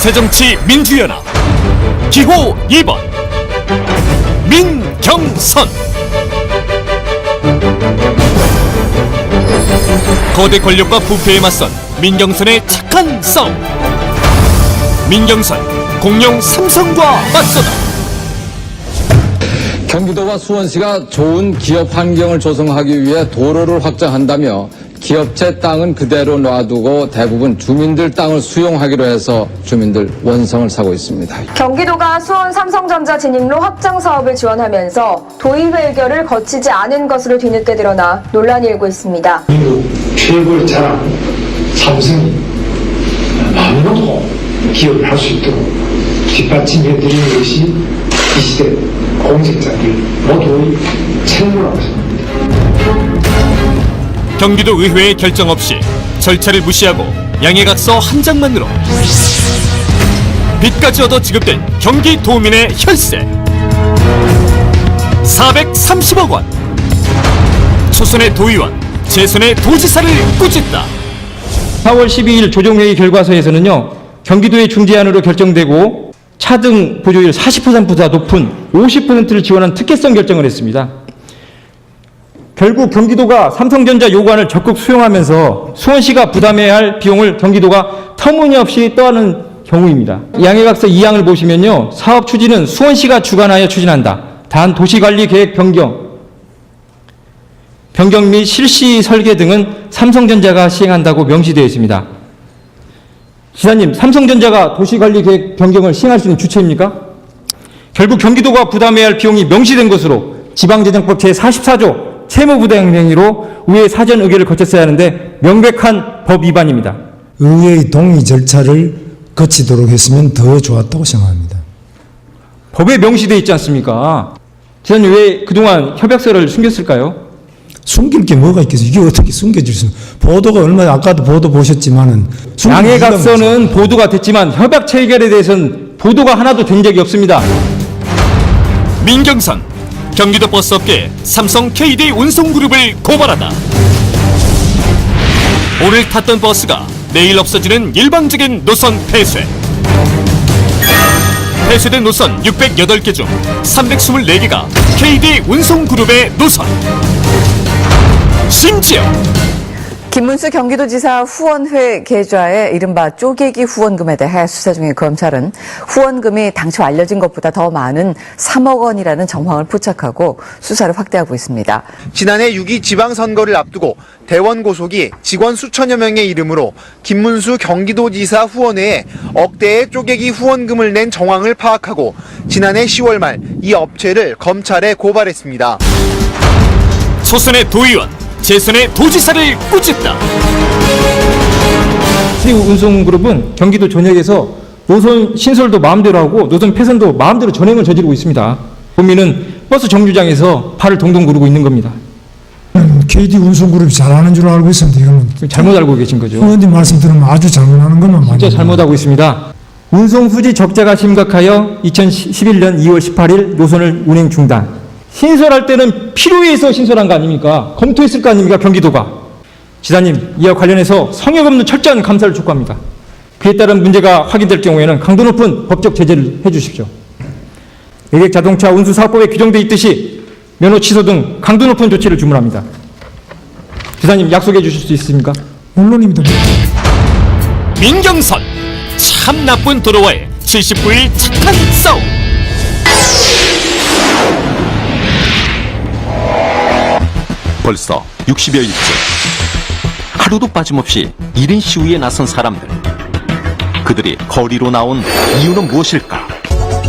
새정치 민주연합 기호 2번 민경선. 거대 권력과 부패에 맞선 민경선의 착한 싸움. 민경선 공룡 삼성과 맞서다. 경기도와 수원시가 좋은 기업 환경을 조성하기 위해 도로를 확장한다며 기업체 땅은 그대로 놔두고 대부분 주민들 땅을 수용하기로 해서 주민들 원성을 사고 있습니다. 경기도가 수원 삼성전자 진입로 확장 사업을 지원하면서 도의회 의결을 거치지 않은 것으로 뒤늦게 드러나 논란이 일고 있습니다. 미국 최고의 자랑 삼성이 마음으로 기업을 할 수 있도록 뒷받침해드리는 것이 이 시대 공직자들 모두의 책무라고 생각합니다. 경기도 의회의 결정 없이 절차를 무시하고 양해각서 한 장만으로 빚까지 얻어 지급된 경기도민의 혈세 430억 원. 초선의 도의원, 재선의 도지사를 꾸짖다. 4월 12일 조정회의 결과서에서는요, 경기도의 중재안으로 결정되고 차등 보조율 40%보다 높은 50%를 지원한 특혜성 결정을 했습니다. 결국 경기도가 삼성전자 요구안을 적극 수용하면서 수원시가 부담해야 할 비용을 경기도가 터무니없이 떠안는 경우입니다. 양해각서 2항을 보시면요, 사업 추진은 수원시가 주관하여 추진한다. 단 도시관리계획 변경 및 실시 설계 등은 삼성전자가 시행한다고 명시되어 있습니다. 지사님, 삼성전자가 도시관리계획 변경을 시행할 수 있는 주체입니까? 결국 경기도가 부담해야 할 비용이 명시된 것으로 지방재정법 제44조 채무부담행위로 의회 사전 의결을 거쳤어야 하는데 명백한 법 위반입니다. 의회의 동의 절차를 거치도록 했으면 더 좋았다고 생각합니다. 법에 명시되어 있지 않습니까? 지사님, 왜 그동안 협약서를 숨겼을까요? 숨길 게 뭐가 있겠어요? 이게 어떻게 숨겨질 수? 보도가 얼마나, 아까도 보도 보셨지만은 양해각서는 보도가 됐지만 협약 체결에 대해서는 보도가 하나도 된 적이 없습니다. 민경선 경기도 버스업계 삼성 KD 운송그룹을 고발하다. 오늘 탔던 버스가 내일 없어지는 일방적인 노선 폐쇄. 폐쇄된 노선 608개 중 324개가 KD 운송그룹의 노선. 심지어 김문수 경기도지사 후원회 계좌의 이른바 쪼개기 후원금에 대해 수사 중인 검찰은 후원금이 당초 알려진 것보다 더 많은 3억 원이라는 정황을 포착하고 수사를 확대하고 있습니다. 지난해 6.2 지방선거를 앞두고 대원고속이 직원 수천여 명의 이름으로 김문수 경기도지사 후원회에 억대의 쪼개기 후원금을 낸 정황을 파악하고 지난해 10월 말 이 업체를 검찰에 고발했습니다. 초선의 도의원, 재선의 도지사를 꾸짖다. KD운송그룹은 경기도 전역에서 노선 신설도 마음대로 하고 노선 폐선도 마음대로 전행을 저지르고 있습니다. 국민은 버스 정류장에서 발을 동동 구르고 있는 겁니다. KD운송그룹이 잘하는 줄 알고 있었는데 이거는 잘못 알고 계신 거죠. 의원님 말씀 들으면 아주 잘못하는 것만 많이 진짜 잘못하고 있습니다. 운송 수지 적자가 심각하여 2011년 2월 18일 노선을 운행 중단. 신설할 때는 필요해서 신설한 거 아닙니까? 검토했을 거 아닙니까? 경기도가. 지사님, 이와 관련해서 성역 없는 철저한 감사를 촉구합니다. 그에 따른 문제가 확인될 경우에는 강도 높은 법적 제재를 해주십시오. 외객 자동차 운수 사업법에 규정돼 있듯이 면허 취소 등 강도 높은 조치를 주문합니다. 지사님, 약속해 주실 수 있습니까? 물론입니다. 민경선 참 나쁜 도로와의 79일 착한 싸움. 벌써 60여일째 하루도 빠짐없이 1인 시위에 나선 사람들. 그들이 거리로 나온 이유는 무엇일까?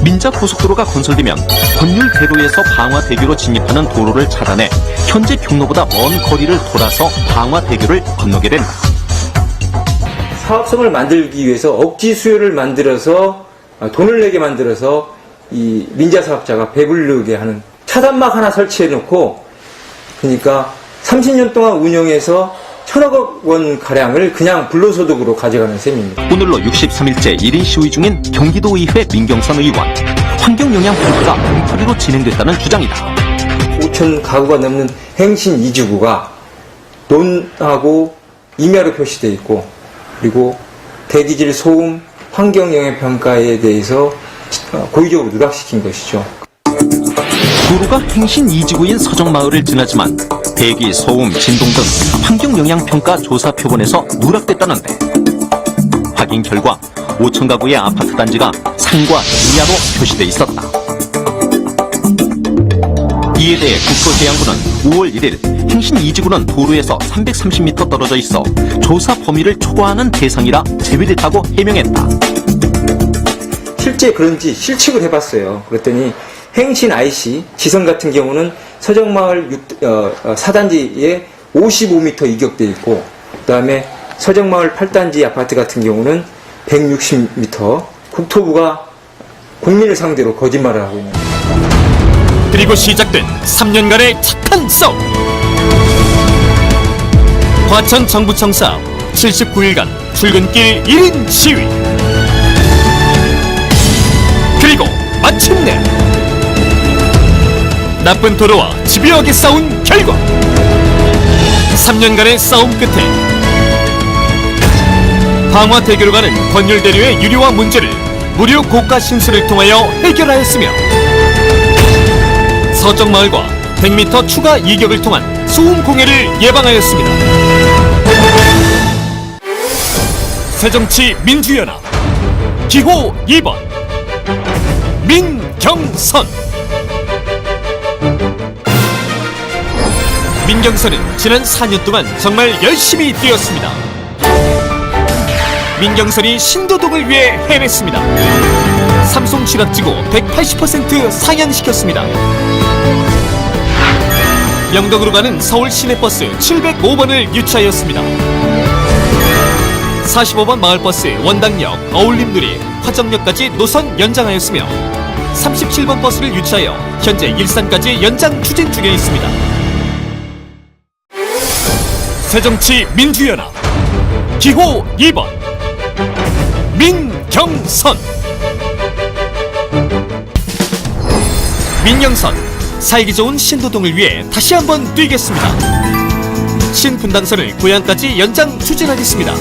민자고속도로가 건설되면 권율대로에서 방화대교로 진입하는 도로를 차단해 현재 경로보다 먼 거리를 돌아서 방화대교를 건너게 된다. 사업성을 만들기 위해서 억지 수요를 만들어서 돈을 내게 만들어서 이 민자 사업자가 배부르게 하는 차단막 하나 설치해 놓고, 그러니까 30년 동안 운영해서 1,000억 원 가량을 그냥 불로소득으로 가져가는 셈입니다. 오늘로 63일째 1인 시위 중인 경기도의회 민경선 의원. 환경영향 프로그램가 엉터리로 진행됐다는 주장이다. 5천 가구가 넘는 행신 2주구가 논하고 임야로 표시되어 있고, 그리고 대기질 소음 환경영향평가에 대해서 고의적으로 누락시킨 것이죠. 도로가 행신 2지구인 서정마을을 지나지만 대기, 소음, 진동 등 환경영향평가 조사 표본에서 누락됐다는데 확인 결과 5천 가구의 아파트 단지가 상과 이하로 표시돼 있었다. 이에 대해 국토해양부는 5월 1일 행신 2지구는 도로에서 330m 떨어져 있어 조사 범위를 초과하는 대상이라 제외됐다고 해명했다. 실제 그런지 실측을 해봤어요. 그랬더니 행신 IC 지선 같은 경우는 서정마을 4단지에 55m 이격돼 있고, 그 다음에 서정마을 8단지 아파트 같은 경우는 160m. 국토부가 국민을 상대로 거짓말을 하고 있는 거예요. 그리고 시작된 3년간의 착한 싸움. 과천 정부청 사업 79일간 출근길 1인 시위. 그리고 마침내 나쁜 도로와 집요하게 싸운 결과 3년간의 싸움 끝에 방화대교로 가는 권율대로의 유리화 문제를 무료 고가 신수를 통하여 해결하였으며 서정마을과 100m 추가 이격을 통한 소음 공해를 예방하였습니다. 새정치 민주연합 기호 2번 민경선. 민경선은 지난 4년 동안 정말 열심히 뛰었습니다. 민경선이 신도독을 위해 해냈습니다. 삼성 취락지구 180% 상향시켰습니다. 영덕으로 가는 서울 시내버스 705번을 유치하였습니다. 45번 마을버스 원당역, 어울림누리, 화정역까지 노선 연장하였으며 37번 버스를 유치하여 현재 일산까지 연장 추진 중에 있습니다. 새정치민주연합 기호 2번 민경선. 민경선, 살기 좋은 신도동을 위해 다시 한번 뛰겠습니다. 신분당선을 고양까지 연장 추진하겠습니다.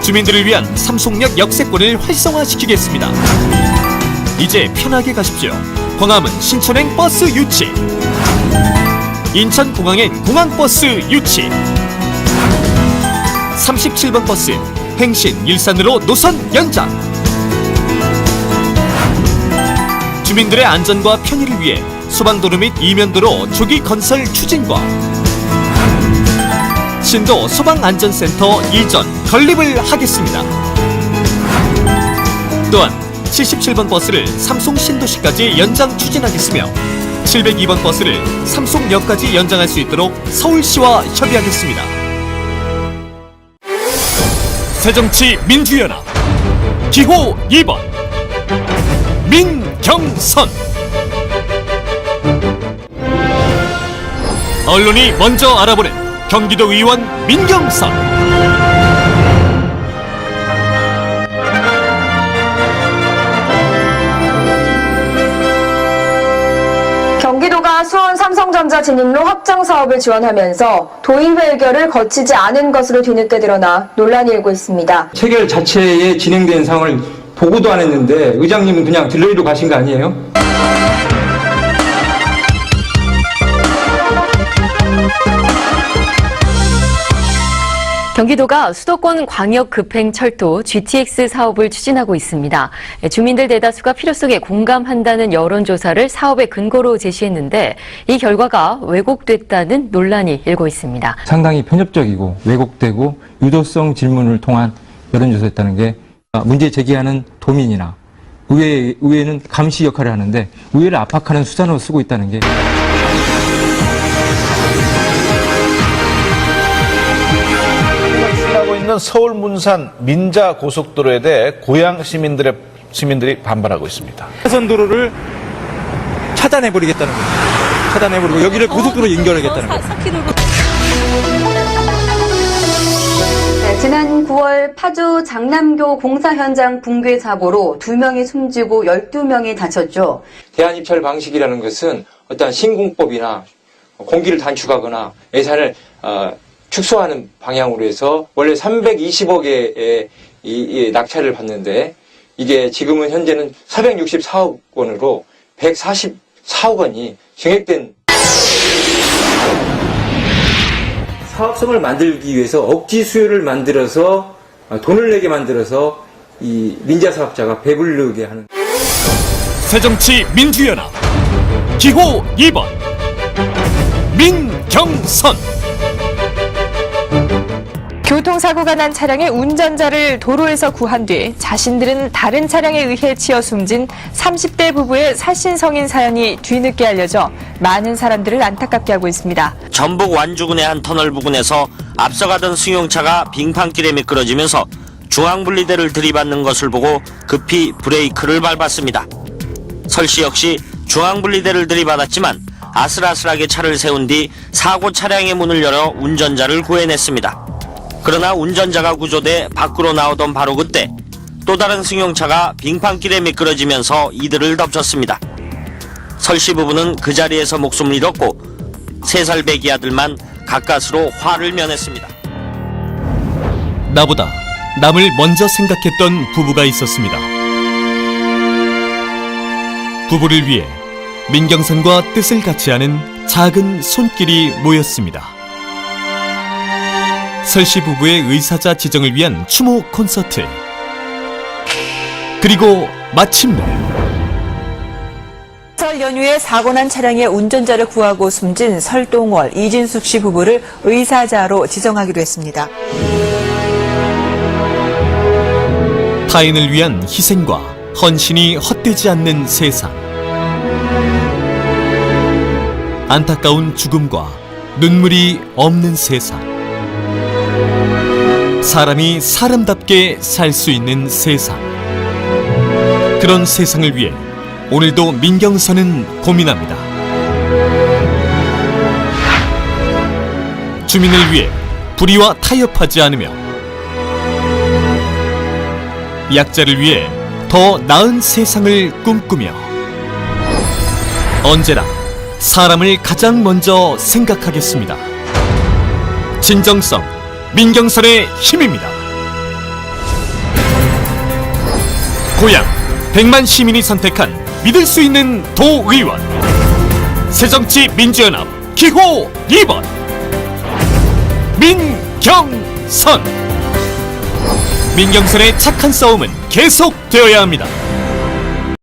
주민들을 위한 삼송역 역세권을 활성화시키겠습니다. 이제 편하게 가십시오. 광화문 신촌행 버스 유치, 인천공항엔 공항버스 유치, 37번 버스 행신 일산으로 노선 연장. 주민들의 안전과 편의를 위해 소방도로 및 이면도로 조기 건설 추진과 신도 소방안전센터 이전 건립을 하겠습니다. 또한 77번 버스를 삼송 신도시까지 연장 추진하겠으며 702번 버스를 삼송역까지 연장할 수 있도록 서울시와 협의하겠습니다. 새정치민주연합 기호 2번 민경선. 언론이 먼저 알아보는 경기도 의원 민경선. 경기도가 수원 삼성전자 진입로 확장 사업을 지원하면서 도의회 의결을 거치지 않은 것으로 뒤늦게 드러나 논란이 일고 있습니다. 체결 자체에 진행된 상황을 보고도 안 했는데 의장님은 그냥 딜레이로 가신 거 아니에요? 경기도가 수도권 광역급행철도 GTX 사업을 추진하고 있습니다. 주민들 대다수가 필요성에 공감한다는 여론조사를 사업의 근거로 제시했는데 이 결과가 왜곡됐다는 논란이 일고 있습니다. 상당히 편협적이고 왜곡되고 유도성 질문을 통한 여론조사였다는 게 문제 제기하는 도민이나 의회는 감시 역할을 하는데 의회를 압박하는 수단으로 쓰고 있다는 게 하고 있는 서울 문산 민자 고속도로에 대해 고양 시민들이 반발하고 있습니다. 차선 도로를 차단해버리겠다는 거예요. 차단해버리고 여기를 고속도로 연결하겠다는 거예요. 지난 9월 파주 장남교 공사 현장 붕괴 사고로 2명이 숨지고 12명이 다쳤죠. 대한입찰 방식이라는 것은 어떤 신공법이나 공기를 단축하거나 예산을 축소하는 방향으로 해서 원래 320억의 이 낙찰을 받는데 이게 지금은 현재는 464억 원으로 144억 원이 증액된 사업성을 만들기 위해서 억지 수요를 만들어서 돈을 내게 만들어서 이 민자 사업자가 배부르게 하는 새정치 민주연합 기호 2번 민경선. 교통사고가 난 차량의 운전자를 도로에서 구한 뒤 자신들은 다른 차량에 의해 치여 숨진 30대 부부의 살신성인 사연이 뒤늦게 알려져 많은 사람들을 안타깝게 하고 있습니다. 전북 완주군의 한 터널 부근에서 앞서가던 승용차가 빙판길에 미끄러지면서 중앙분리대를 들이받는 것을 보고 급히 브레이크를 밟았습니다. 설씨 역시 중앙분리대를 들이받았지만 아슬아슬하게 차를 세운 뒤 사고 차량의 문을 열어 운전자를 구해냈습니다. 그러나 운전자가 구조돼 밖으로 나오던 바로 그때 또 다른 승용차가 빙판길에 미끄러지면서 이들을 덮쳤습니다. 설씨 부부는 그 자리에서 목숨을 잃었고 3살 배기 아들만 가까스로 화를 면했습니다. 나보다 남을 먼저 생각했던 부부가 있었습니다. 부부를 위해 민경선과 뜻을 같이 하는 작은 손길이 모였습니다. 설씨 부부의 의사자 지정을 위한 추모 콘서트. 그리고 마침내 설 연휴에 사고난 차량의 운전자를 구하고 숨진 설동월, 이진숙 씨 부부를 의사자로 지정하기로 했습니다. 타인을 위한 희생과 헌신이 헛되지 않는 세상. 안타까운 죽음과 눈물이 없는 세상. 사람이 사람답게 살 수 있는 세상. 그런 세상을 위해 오늘도 민경선은 고민합니다. 주민을 위해 불의와 타협하지 않으며 약자를 위해 더 나은 세상을 꿈꾸며 언제나 사람을 가장 먼저 생각하겠습니다. 진정성 민경선의 힘입니다. 고향 100만 시민이 선택한 믿을 수 있는 도의원 새정치 민주연합 기호 2번 민경선. 민경선의 착한 싸움은 계속되어야 합니다.